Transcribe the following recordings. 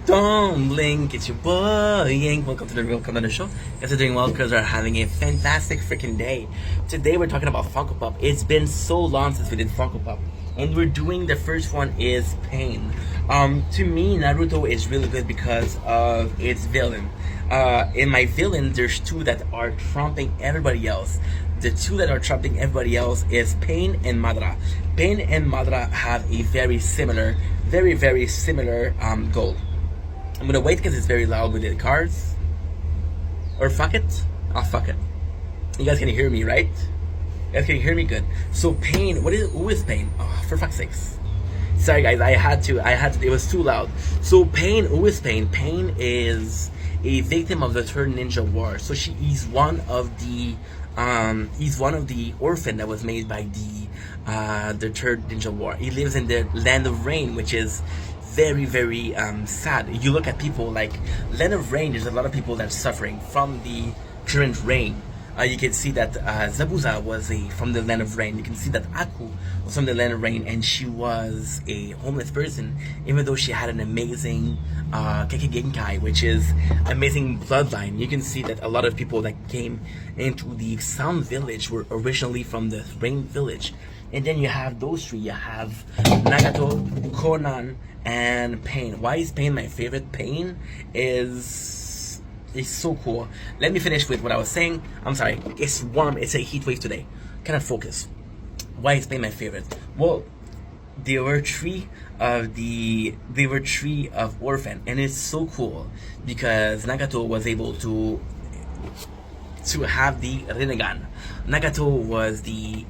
Don't blink, it's your boy Yank. Welcome to the show. Guys are doing well because we're having a fantastic freaking day. Today we're talking about Funko Pop. It's been so long since we did Funko Pop, and we're doing the first one is Pain. To me, Naruto is really good because of its villain. In my villain, there's two that are trumping everybody else. The two that are trumping everybody else is Pain and Madara. Pain and Madara have a very similar goal. I'm gonna wait because it's very loud with the cars. Or fuck it. I'll fuck it. You guys can hear me, right? You guys can hear me good. So Pain, who is Pain? Oh, for fuck's sakes. Sorry guys, I had to, it was too loud. So Pain, who is Pain? Pain is a victim of the third ninja war. So he's one of the orphan that was made by the third ninja war. He lives in the land of rain, which is very sad. You look at people like land of rain, there's a lot of people that are suffering from the current rain. You can see that Zabuza was from the land of rain. You can see that Aku was from the land of rain, and she was a homeless person, even though she had an amazing Keke Genkai, which is amazing bloodline. You can see that a lot of people that came into the Sound Village were originally from the Rain Village. And then you have those three. You have Nagato, Conan, and Pain. Why is Pain my favorite? Pain is so cool. Let me finish with what I was saying. I'm sorry. It's warm. It's a heat wave today. Kind of focus. Why is Pain my favorite? Well, there were three of orphan, and it's so cool because Nagato was able to have the Rinnegan. Nagato was the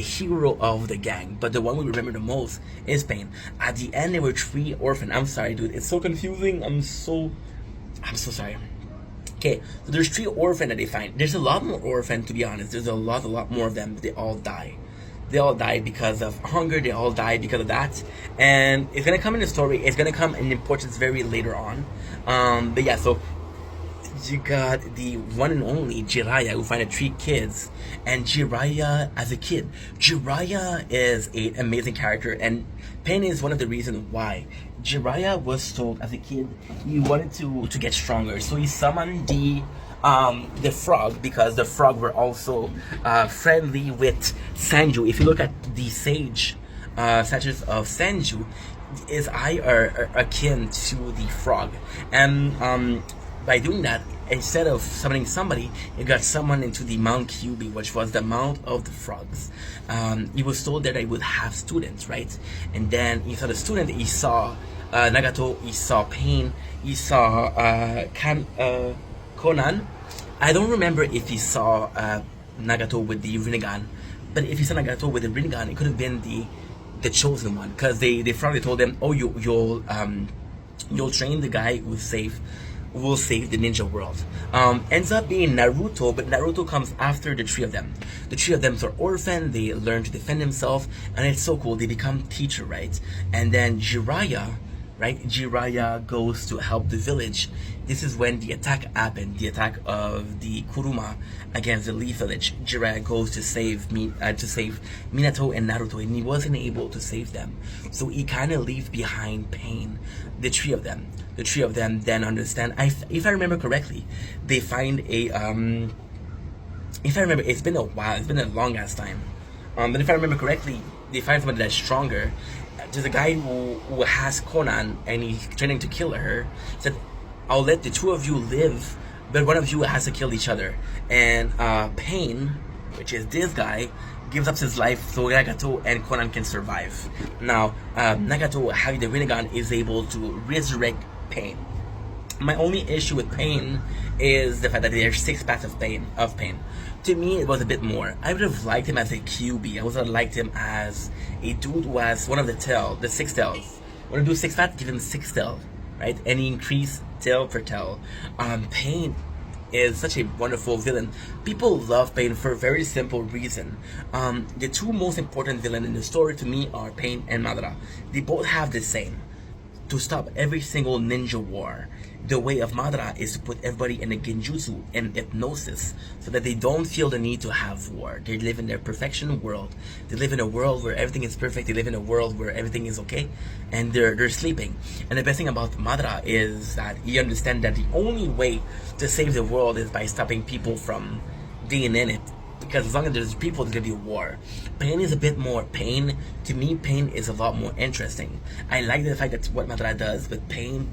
hero of the gang, but the one we remember the most is Pain. At the end, there were three orphan. I'm sorry, dude. It's so confusing. I'm so sorry. Okay, so there's three orphan that they find. There's a lot more orphan, to be honest. There's a lot more of them. But they all die. They all die because of hunger. They all die because of that. And it's gonna come in the story. It's gonna come in importance very later on. But yeah, so you got the one and only Jiraiya, who found three kids, and Jiraiya as a kid. Jiraiya is an amazing character, and Pain is one of the reasons why. Jiraiya was told as a kid he wanted to get stronger, so he summoned the frog, because the frog were also friendly with Sanju. If you look at the sage statues of Sanju, his eye are akin to the frog, and by doing that, instead of summoning somebody, he got summoned into the Mount Kyubi, which was the Mount of the Frogs. He was told that he would have students, right? And then he saw the student, he saw Nagato, he saw Pain, he saw Conan. I don't remember if he saw Nagato with the Rinnegan, but if he saw Nagato with the Rinnegan, it could have been the chosen one, because they probably told him, oh, you'll train the guy who will save the ninja world. Ends up being Naruto, but Naruto comes after the three of them. The three of them are orphan, they learn to defend themselves, and it's so cool. They become teacher, right? And then Jiraiya, right? Jiraiya goes to help the village. This is when the attack happened, the attack of the Kuruma against the Leaf Village. Jiraiya goes to save Minato and Naruto, and he wasn't able to save them. So he kind of leaves behind Pain, the three of them. The three of them then understand. If I remember correctly, they find if I remember, it's been a while. It's been a long ass time. But if I remember correctly, they find somebody that's stronger. There's a guy who has Conan, and he's trying to kill her. Said, I'll let the two of you live, but one of you has to kill each other. And Pain, which is this guy, gives up his life so Nagato and Conan can survive. Now, Nagato, having the Rinnegan, is able to resurrect Pain. My only issue with Pain is the fact that there's 6 paths of pain. To me, it was a bit more. I would have liked him as a QB. I would have liked him as a dude who has one of the 6 tails. Want to do 6 paths? Give him 6 tails, right? And he increased tail per tail. Pain is such a wonderful villain. People love Pain for a very simple reason. The two most important villains in the story to me are Pain and Madara. They both have the same. to stop every single ninja war. The way of Madara is to put everybody in a genjutsu and hypnosis so that they don't feel the need to have war. They live in their perfection world. They live in a world where everything is perfect. They live in a world where everything is okay, and they're sleeping. And the best thing about Madara is that he understands that the only way to save the world is by stopping people from being in it. Because as long as there's people, there's gonna be a war. Pain is a bit more pain. To me, pain is a lot more interesting. I like the fact that what Madara does, but pain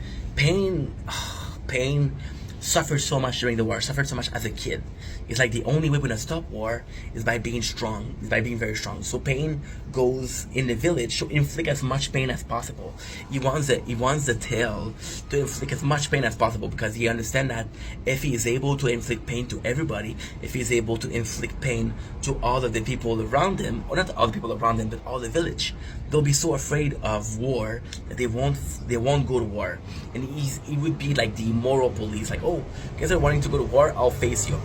suffered so much during the war, suffered so much as a kid. It's like the only way we're gonna stop war is by being strong, is by being very strong. So pain goes in the village to inflict as much pain as possible. He wants the tail to inflict as much pain as possible because he understands that if he is able to inflict pain to everybody, if he is able to inflict pain to all of the people around him, or not all the people around him, but all the village, they'll be so afraid of war that they won't go to war. And he would be like the moral police, like, oh, you guys are wanting to go to war, I'll face you.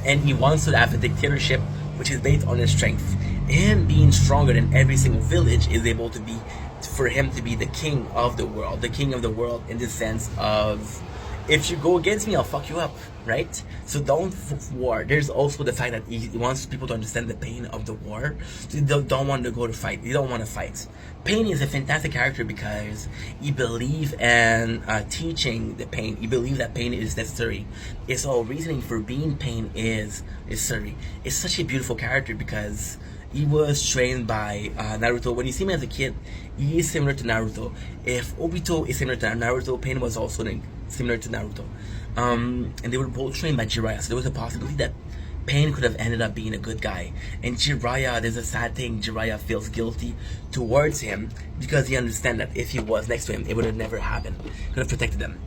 And he wants to have a dictatorship which is based on his strength. And being stronger than every single village is able to be, for him to be the king of the world. The king of the world in the sense of, if you go against me, I'll fuck you up, right? So don't war. There's also the fact that he wants people to understand the pain of the war. So they don't want to go to fight. They don't want to fight. Pain is a fantastic character because he believes in teaching the pain. He believes that pain is necessary. His whole reasoning for being pain is necessary. It's such a beautiful character because he was trained by Naruto. When you see him as a kid, he is similar to Naruto. If Obito is similar to Naruto, Pain was also similar to Naruto. And they were both trained by Jiraiya, so there was a possibility that Pain could have ended up being a good guy. And Jiraiya, there's a sad thing, Jiraiya feels guilty towards him because he understands that if he was next to him, it would have never happened. Could have protected them.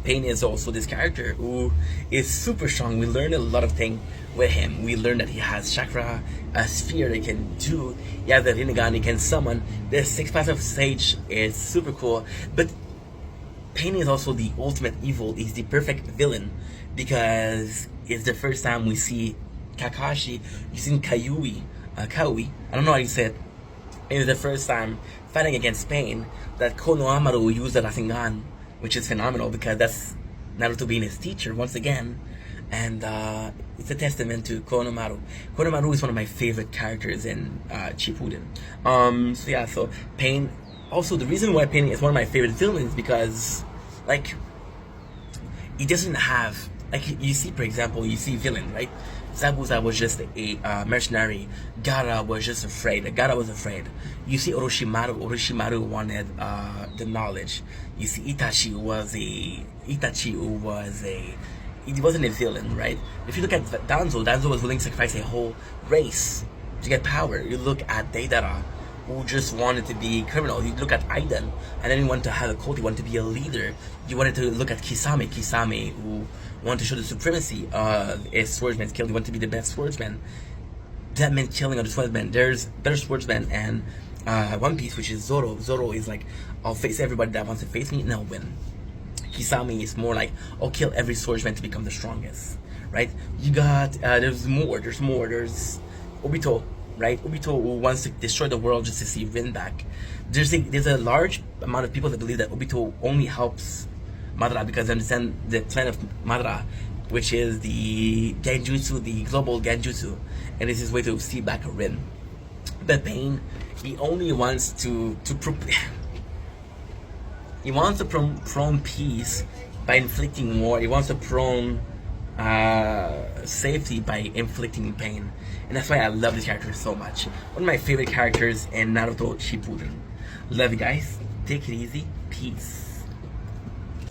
Pain is also this character who is super strong. We learn a lot of things with him. We learn that he has chakra, a sphere that he can do. He has the Rinnegan he can summon. The 6 paths of Sage is super cool. But Pain is also the ultimate evil. He's the perfect villain because it's the first time we see Kakashi using Kaui. I don't know how you say it. It's the first time fighting against Pain that Konohamaru used the Rasengan, which is phenomenal because that's Naruto being his teacher once again. And it's a testament to Konohamaru. Konohamaru is one of my favorite characters in Shippuden. So Pain. Also, the reason why Pain is one of my favorite villains because, like, he doesn't have, like, you see, for example, you see villain, right? Zabuza was just a mercenary. Gaara was just afraid. Gaara was afraid. You see Orochimaru. Orochimaru wanted the knowledge. You see Itachi he wasn't a villain, right? If you look at Danzo was willing to sacrifice a whole race to get power. You look at Deidara, who just wanted to be criminal. You look at Aiden, and then he wanted to have a cult. He wanted to be a leader. You wanted to look at Kisame, who wanted to show the supremacy of a swordsman's skill. He wanted to be the best swordsman. That meant killing other swordsmen. There's better swordsmen and One Piece, which is Zoro. Zoro is like, I'll face everybody that wants to face me and I'll win. Kisame is more like, I'll kill every swordsman to become the strongest, right? You got, there's Obito, right? Obito who wants to destroy the world just to see Rin back. There's a large amount of people that believe that Obito only helps Madara because they understand the plan of Madara, which is the Genjutsu, the global Genjutsu, and it's his way to see back Rin. But Pain, he only wants to prone peace by inflicting war. He wants to prone safety by inflicting pain. And that's why I love this character so much. One of my favorite characters in Naruto Shippuden. Love you guys. Take it easy. Peace.